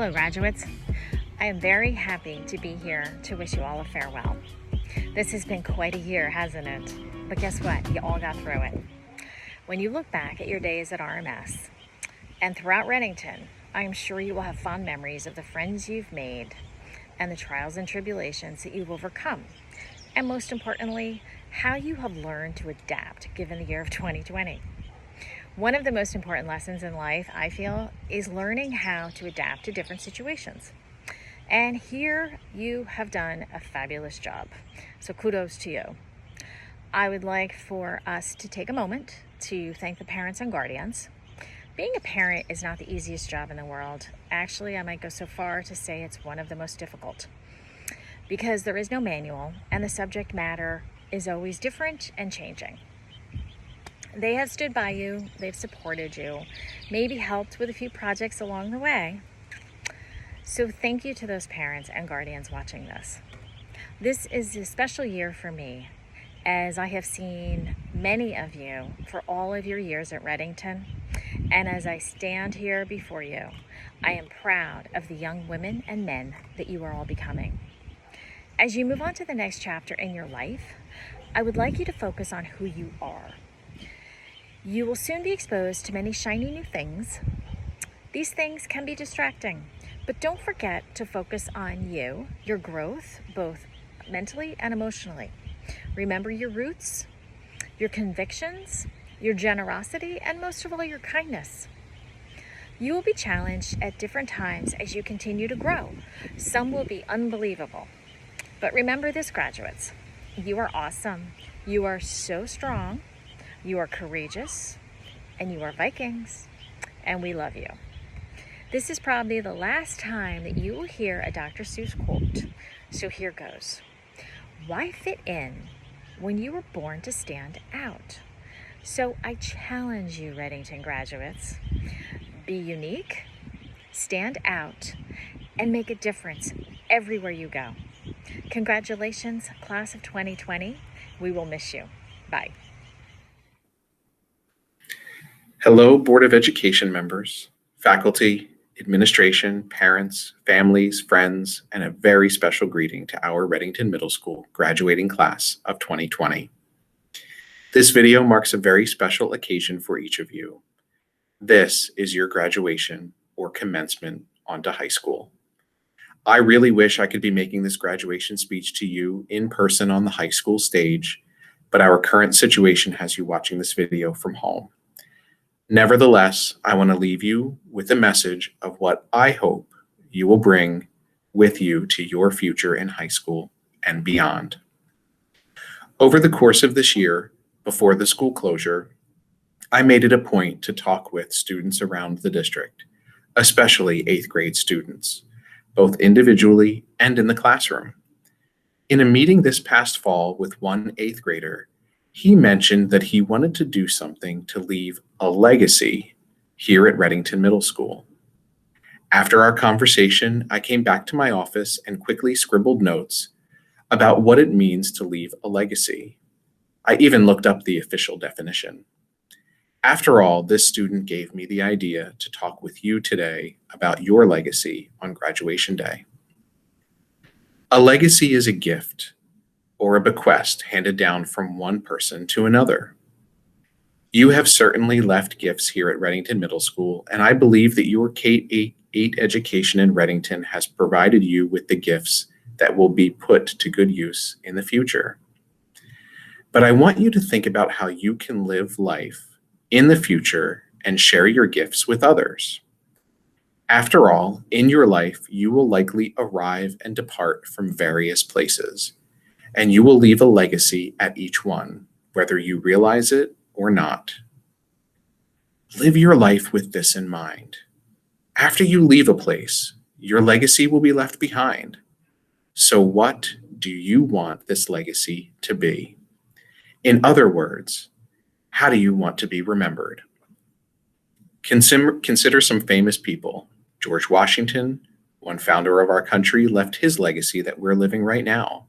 Hello, graduates. I am very happy to be here to wish you all a farewell. This has been quite a year, hasn't it? But guess what? You all got through it. When you look back at your days at RMS and throughout Readington, I am sure you will have fond memories of the friends you've made and the trials and tribulations that you've overcome. And most importantly, how you have learned to adapt given the year of 2020. One of the most important lessons in life, I feel, is learning how to adapt to different situations. And here you have done a fabulous job. So kudos to you. I would like for us to take a moment to thank the parents and guardians. Being a parent is not the easiest job in the world. Actually, I might go so far to say it's one of the most difficult because there is no manual and the subject matter is always different and changing. They have stood by you, they've supported you, maybe helped with a few projects along the way. So thank you to those parents and guardians watching this. This is a special year for me, as I have seen many of you for all of your years at Readington. And as I stand here before you, I am proud of the young women and men that you are all becoming. As you move on to the next chapter in your life, I would like you to focus on who you are. You will soon be exposed to many shiny new things. These things can be distracting, but don't forget to focus on you, your growth, both mentally and emotionally. Remember your roots, your convictions, your generosity, and most of all, your kindness. You will be challenged at different times as you continue to grow. Some will be unbelievable. But remember this, graduates. You are awesome. You are so strong. You are courageous, and you are Vikings, and we love you. This is probably the last time that you will hear a Dr. Seuss quote, so here goes. Why fit in when you were born to stand out? So I challenge you, Readington graduates, be unique, stand out, and make a difference everywhere you go. Congratulations, class of 2020. We will miss you. Bye. Hello, Board of Education members, faculty, administration, parents, families, friends, and a very special greeting to our Readington Middle School graduating class of 2020. This video marks a very special occasion for each of you. This is your graduation or commencement onto high school. I really wish I could be making this graduation speech to you in person on the high school stage, but our current situation has you watching this video from home. Nevertheless, I want to leave you with a message of what I hope you will bring with you to your future in high school and beyond. Over the course of this year, before the school closure, I made it a point to talk with students around the district, especially 8th grade students, both individually and in the classroom. In a meeting this past fall with one 8th grader, he mentioned that he wanted to do something to leave a legacy here at Readington Middle School. After our conversation, I came back to my office and quickly scribbled notes about what it means to leave a legacy. I even looked up the official definition. After all, this student gave me the idea to talk with you today about your legacy on graduation day. A legacy is a gift or a bequest handed down from one person to another. You have certainly left gifts here at Readington Middle School, and I believe that your K-8 education in Readington has provided you with the gifts that will be put to good use in the future. But I want you to think about how you can live life in the future and share your gifts with others. After all, in your life, you will likely arrive and depart from various places, and you will leave a legacy at each one, whether you realize it or not. Live your life with this in mind. After you leave a place, your legacy will be left behind. So what do you want this legacy to be? In other words, how do you want to be remembered? Consider some famous people. George Washington, one founder of our country, left his legacy that we're living right now.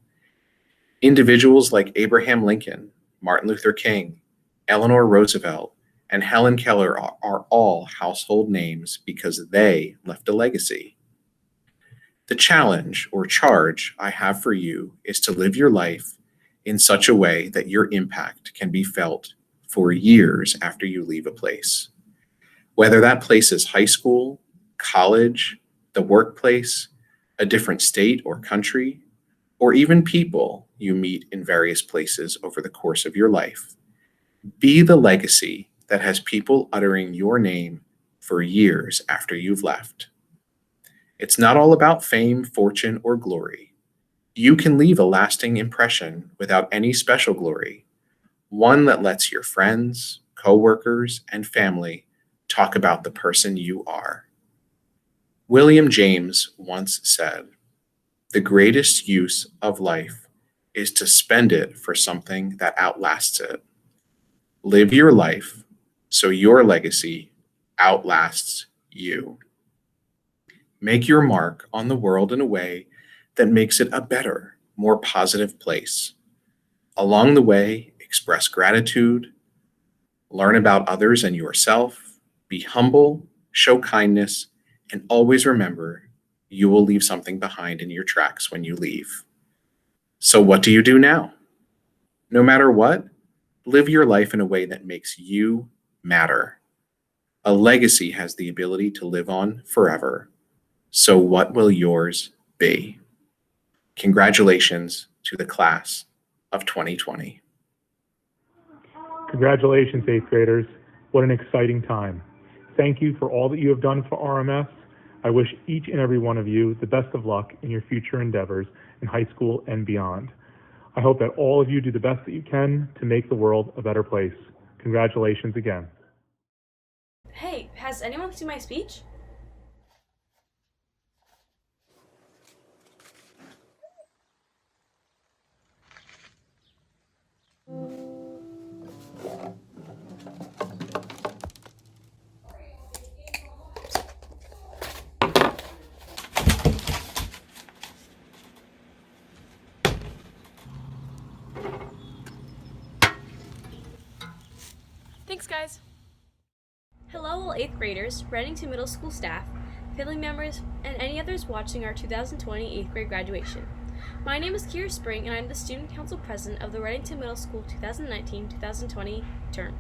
Individuals like Abraham Lincoln, Martin Luther King, Eleanor Roosevelt, and Helen Keller are all household names because they left a legacy. The challenge or charge I have for you is to live your life in such a way that your impact can be felt for years after you leave a place. Whether that place is high school, college, the workplace, a different state or country, or even people you meet in various places over the course of your life. Be the legacy that has people uttering your name for years after you've left. It's not all about fame, fortune, or glory. You can leave a lasting impression without any special glory, one that lets your friends, coworkers, and family talk about the person you are. William James once said, "The greatest use of life is to spend it for something that outlasts it." Live your life so your legacy outlasts you. Make your mark on the world in a way that makes it a better, more positive place. Along the way, express gratitude, learn about others and yourself, be humble, show kindness, and always remember you will leave something behind in your tracks when you leave. So, what do you do now? No matter what, live your life in a way that makes you matter. A legacy has the ability to live on forever. So, what will yours be? Congratulations to the class of 2020. Congratulations, 8th graders. What an exciting time. Thank you for all that you have done for RMS. I wish each and every one of you the best of luck in your future endeavors in high school and beyond. I hope that all of you do the best that you can to make the world a better place. Congratulations again. Hey, has anyone seen my speech? Thanks, guys. Hello, all 8th graders, Readington Middle School staff, family members, and any others watching our 2020 8th grade graduation. My name is Kira Spring, and I'm the Student Council President of the Readington Middle School 2019-2020 term.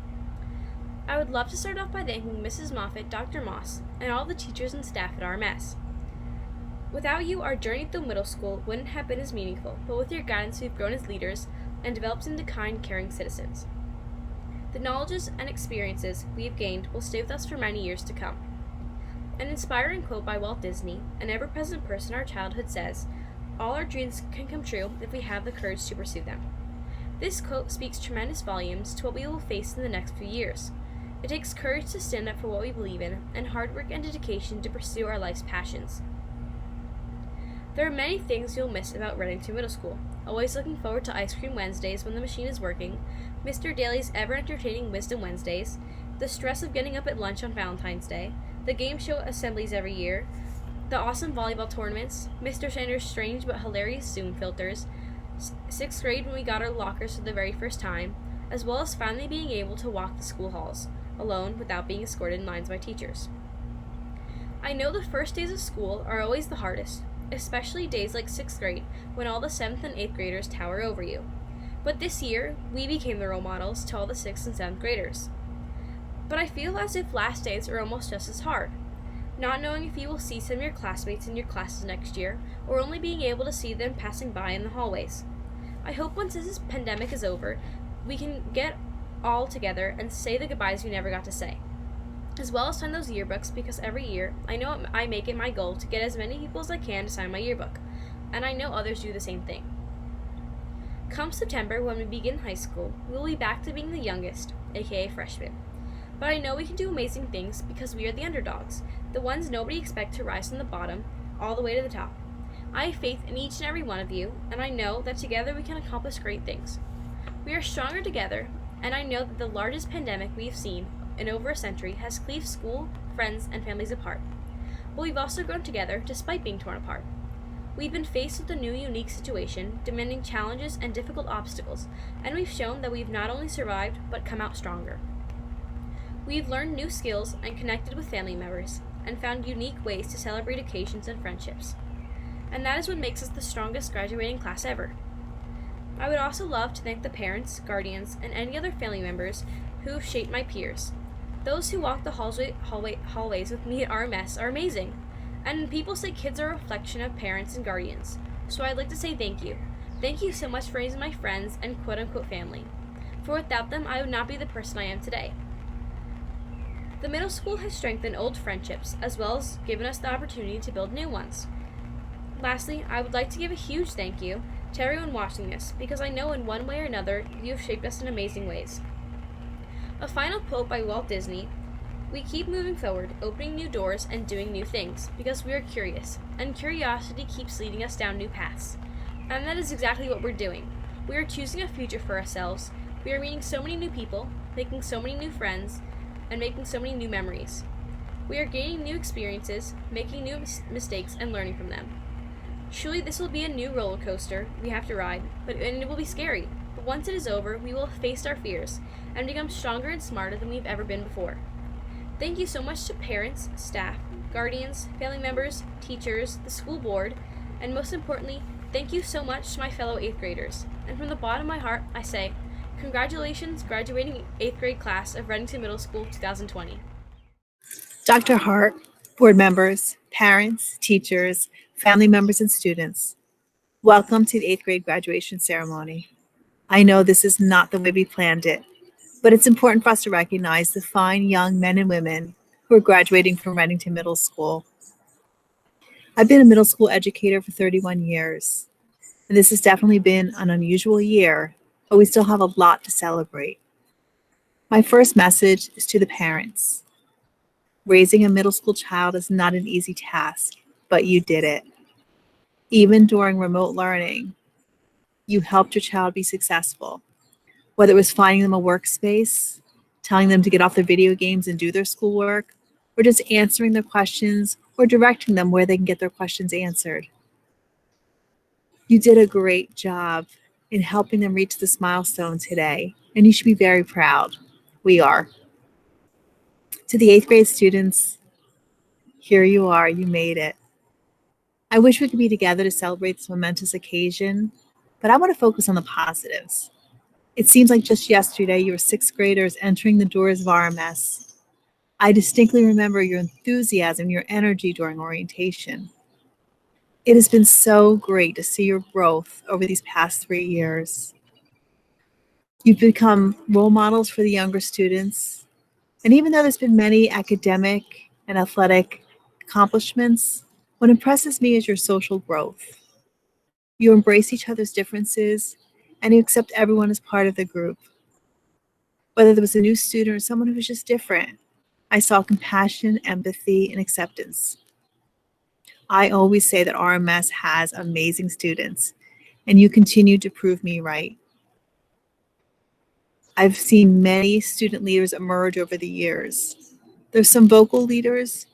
I would love to start off by thanking Mrs. Moffett, Dr. Moss, and all the teachers and staff at RMS. Without you, our journey through middle school wouldn't have been as meaningful, but with your guidance, we've grown as leaders and developed into kind, caring citizens. The knowledges and experiences we have gained will stay with us for many years to come. An inspiring quote by Walt Disney, an ever-present person in our childhood, says, "All our dreams can come true if we have the courage to pursue them." This quote speaks tremendous volumes to what we will face in the next few years. It takes courage to stand up for what we believe in, and hard work and dedication to pursue our life's passions. There are many things you'll miss about Readington Middle School. Always looking forward to Ice Cream Wednesdays when the machine is working, Mr. Daly's ever-entertaining Wisdom Wednesdays, the stress of getting up at lunch on Valentine's Day, the game show assemblies every year, the awesome volleyball tournaments, Mr. Sanders' strange but hilarious Zoom filters, 6th grade when we got our lockers for the very first time, as well as finally being able to walk the school halls, alone without being escorted in lines by teachers. I know the first days of school are always the hardest, especially days like 6th grade when all the 7th and 8th graders tower over you. But this year, we became the role models to all the 6th and 7th graders. But I feel as if last days are almost just as hard. Not knowing if you will see some of your classmates in your classes next year, or only being able to see them passing by in the hallways. I hope once this pandemic is over, we can get all together and say the goodbyes we never got to say. As well as sign those yearbooks, because every year, I know I make it my goal to get as many people as I can to sign my yearbook, and I know others do the same thing. Come September, when we begin high school, we will be back to being the youngest, aka freshmen. But I know we can do amazing things because we are the underdogs, the ones nobody expects to rise from the bottom all the way to the top. I have faith in each and every one of you, and I know that together we can accomplish great things. We are stronger together, and I know that the largest pandemic we've seen in over a century has cleaved school, friends, and families apart. But we've also grown together despite being torn apart. We've been faced with a new, unique situation, demanding challenges and difficult obstacles, and we've shown that we've not only survived, but come out stronger. We've learned new skills and connected with family members, and found unique ways to celebrate occasions and friendships. and that is what makes us the strongest graduating class ever. I would also love to thank the parents, guardians, and any other family members who have shaped my peers. Those who walk the hallways with me at RMS are amazing, and people say kids are a reflection of parents and guardians, so I'd like to say thank you. Thank you so much for raising my friends and quote-unquote family, for without them I would not be the person I am today. The middle school has strengthened old friendships as well as given us the opportunity to build new ones. Lastly, I would like to give a huge thank you to everyone watching this, because I know in one way or another you have shaped us in amazing ways. A final quote by Walt Disney: "We keep moving forward, opening new doors and doing new things, because we are curious, and curiosity keeps leading us down new paths." And that is exactly what we're doing. We are choosing a future for ourselves. We are meeting so many new people, making so many new friends, and making so many new memories. We are gaining new experiences, making new mistakes, and learning from them. Surely this will be a new roller coaster we have to ride, and it will be scary. But once it is over, we will have faced our fears and become stronger and smarter than we've ever been before. Thank you so much to parents, staff, guardians, family members, teachers, the school board, and most importantly, thank you so much to my fellow 8th graders. And from the bottom of my heart, I say, congratulations, graduating 8th grade class of Readington Middle School 2020. Dr. Hart, board members, parents, teachers, family members, and students, welcome to the 8th grade graduation ceremony. I know this is not the way we planned it, but it's important for us to recognize the fine young men and women who are graduating from Readington Middle School. I've been a middle school educator for 31 years, and this has definitely been an unusual year, but we still have a lot to celebrate. My first message is to the parents. Raising a middle school child is not an easy task, but you did it. Even during remote learning, you helped your child be successful. Whether it was finding them a workspace, telling them to get off their video games and do their schoolwork, or just answering their questions or directing them where they can get their questions answered. You did a great job in helping them reach this milestone today, and you should be very proud. We are. To the 8th grade students, here you are, you made it. I wish we could be together to celebrate this momentous occasion, but I want to focus on the positives. It seems like just yesterday you were 6th graders entering the doors of RMS. I distinctly remember your enthusiasm, your energy during orientation. It has been so great to see your growth over these past 3 years. You've become role models for the younger students, and even though there's been many academic and athletic accomplishments, what impresses me is your social growth. You embrace each other's differences, and you accept everyone as part of the group. Whether there was a new student or someone who was just different, I saw compassion, empathy, and acceptance. I always say that RMS has amazing students, and you continue to prove me right. I've seen many student leaders emerge over the years. There's some vocal leaders,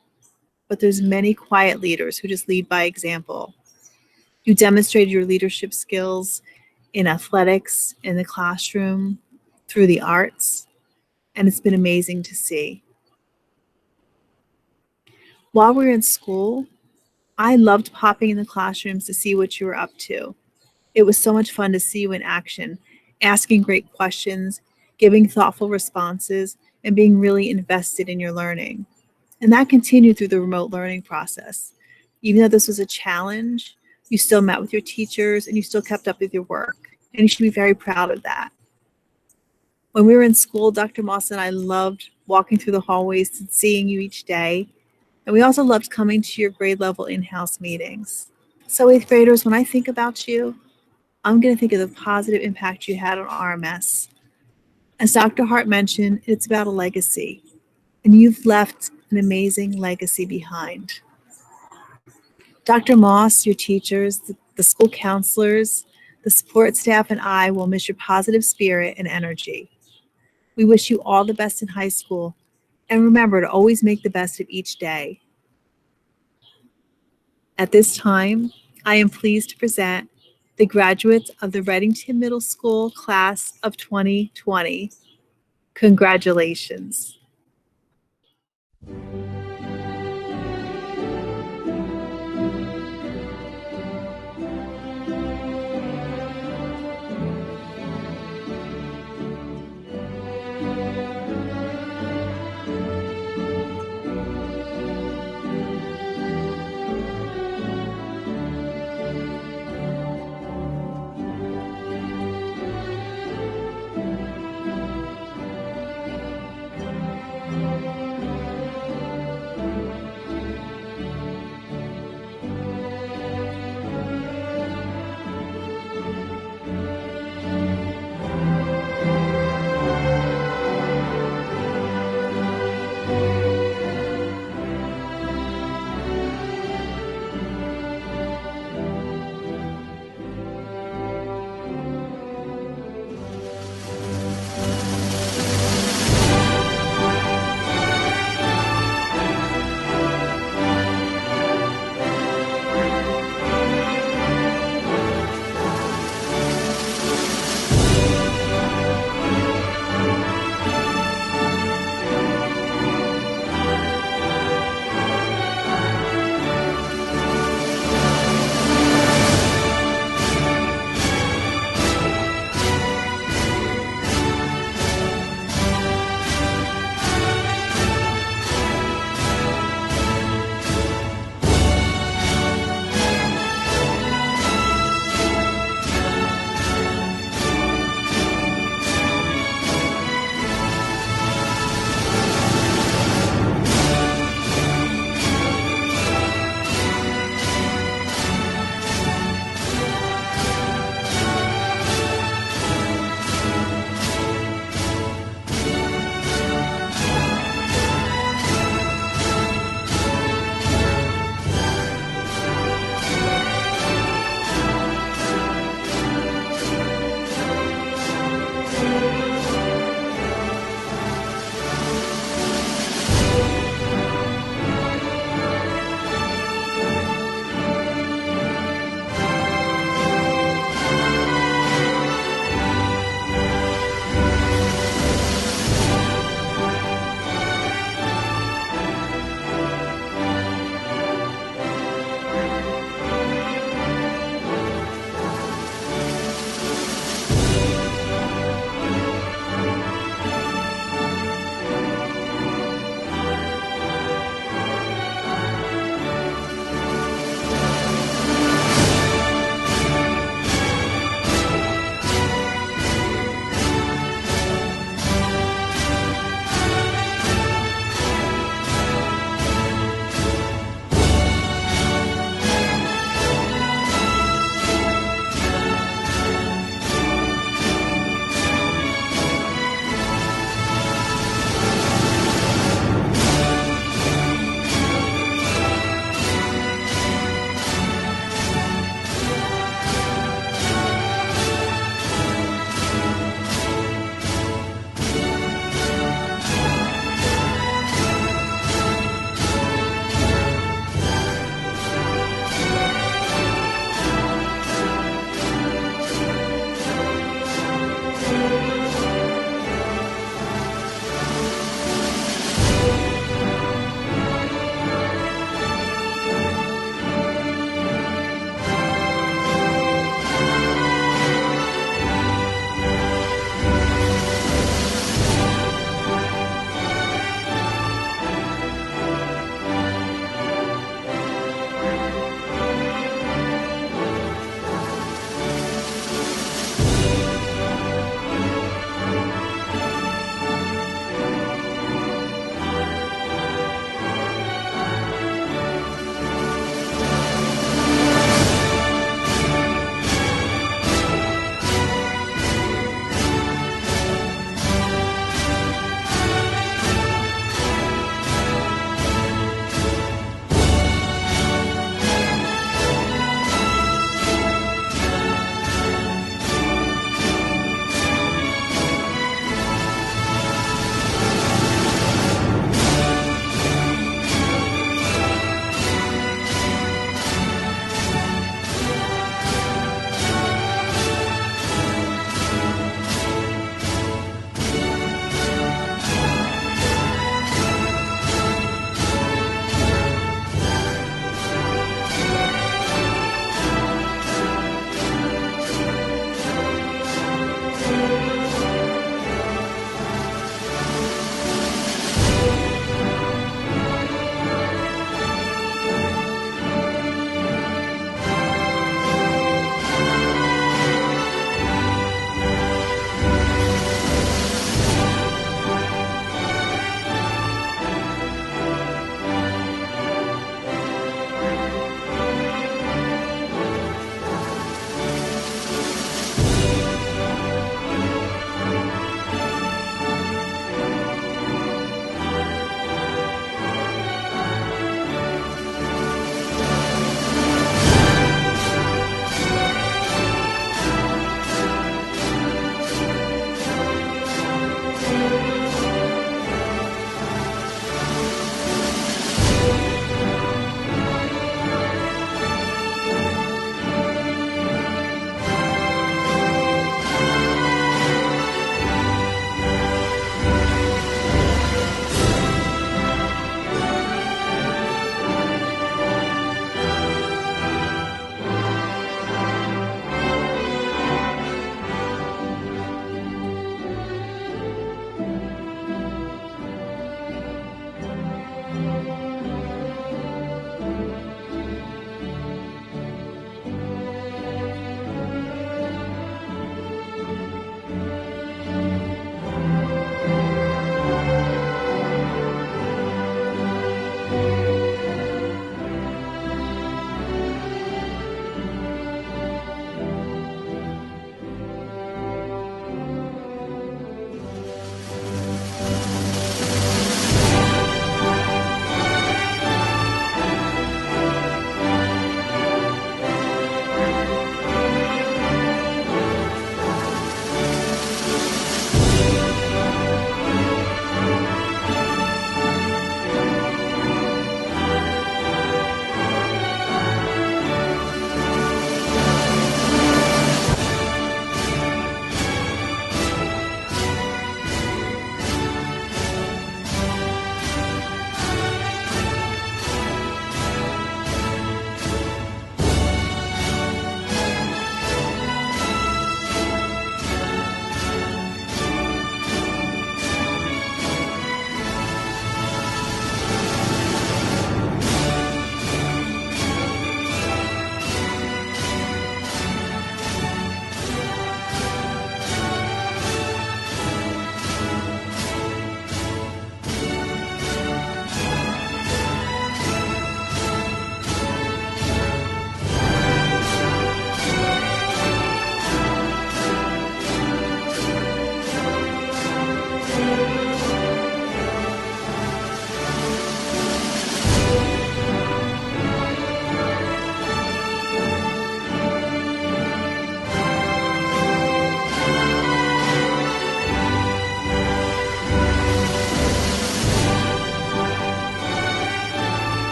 but there's many quiet leaders who just lead by example. You demonstrated your leadership skills in athletics, in the classroom, through the arts, and it's been amazing to see. While we were in school, I loved popping in the classrooms to see what you were up to. It was so much fun to see you in action, asking great questions, giving thoughtful responses, and being really invested in your learning. And that continued through the remote learning process. Even though this was a challenge, you still met with your teachers and you still kept up with your work. And you should be very proud of that. When we were in school, Dr. Moss and I loved walking through the hallways and seeing you each day. And we also loved coming to your grade level in-house meetings. So 8th graders, when I think about you, I'm going to think of the positive impact you had on RMS. As Dr. Hart mentioned, it's about a legacy, and you've left an amazing legacy behind. Dr. Moss, your teachers, the school counselors, the support staff, and I will miss your positive spirit and energy. We wish you all the best in high school, and remember to always make the best of each day. At this time, I am pleased to present the graduates of the Readington Middle School class of 2020. Congratulations.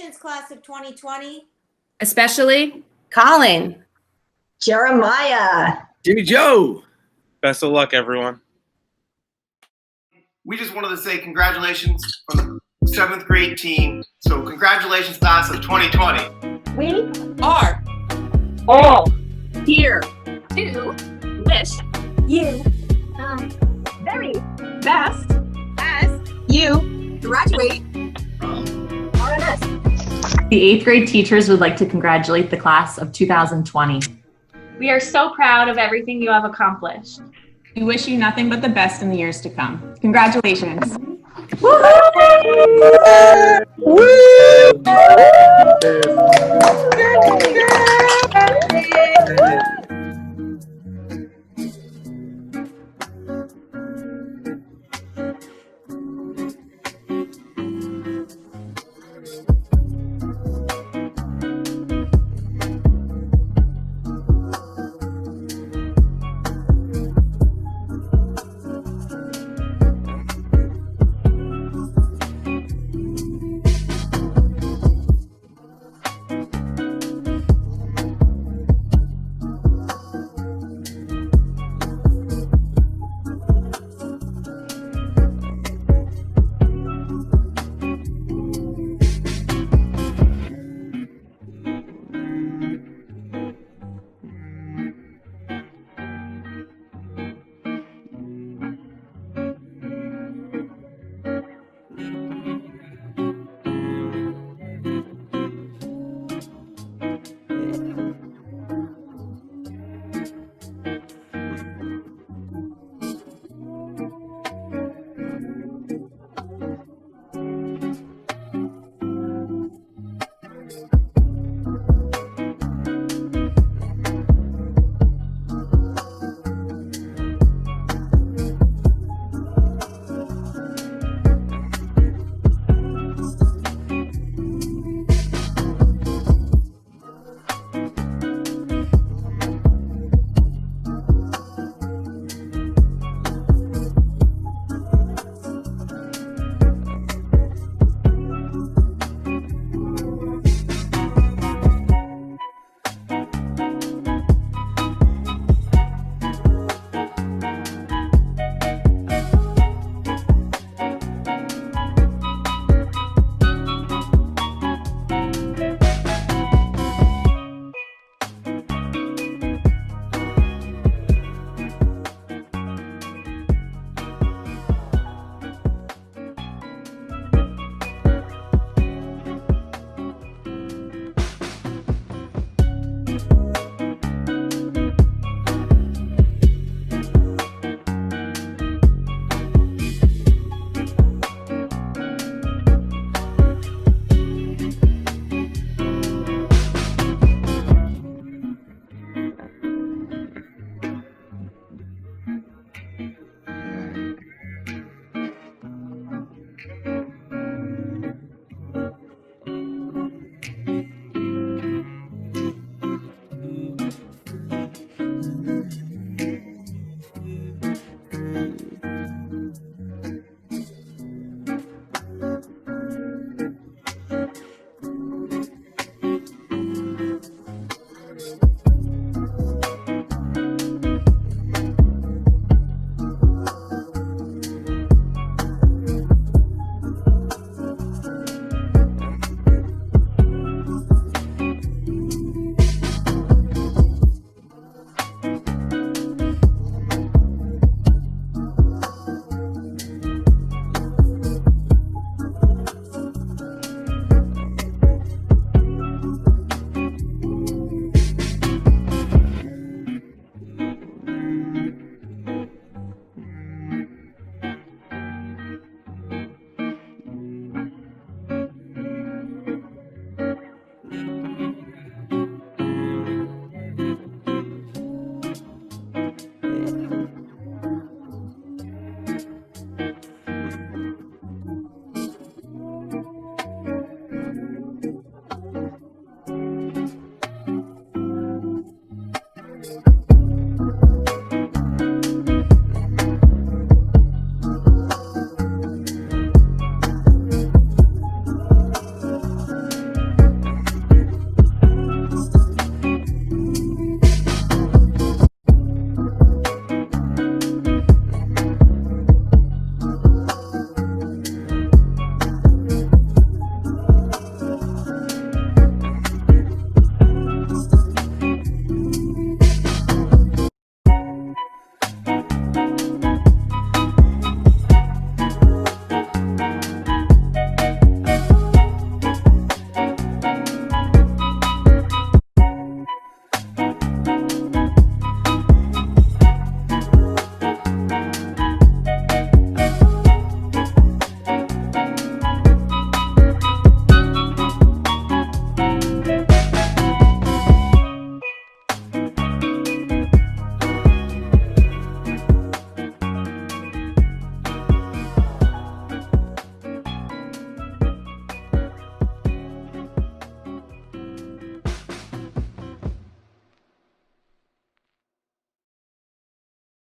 Congratulations, class of 2020. Especially Colin. Jeremiah. Jimmy Joe. Best of luck, everyone. We just wanted to say congratulations from the 7th grade team. So congratulations, class of 2020. We are all here to wish you very best as you graduate from RMS. The 8th grade teachers would like to congratulate the class of 2020. We are so proud of everything you have accomplished. We wish you nothing but the best in the years to come. Congratulations. Woo!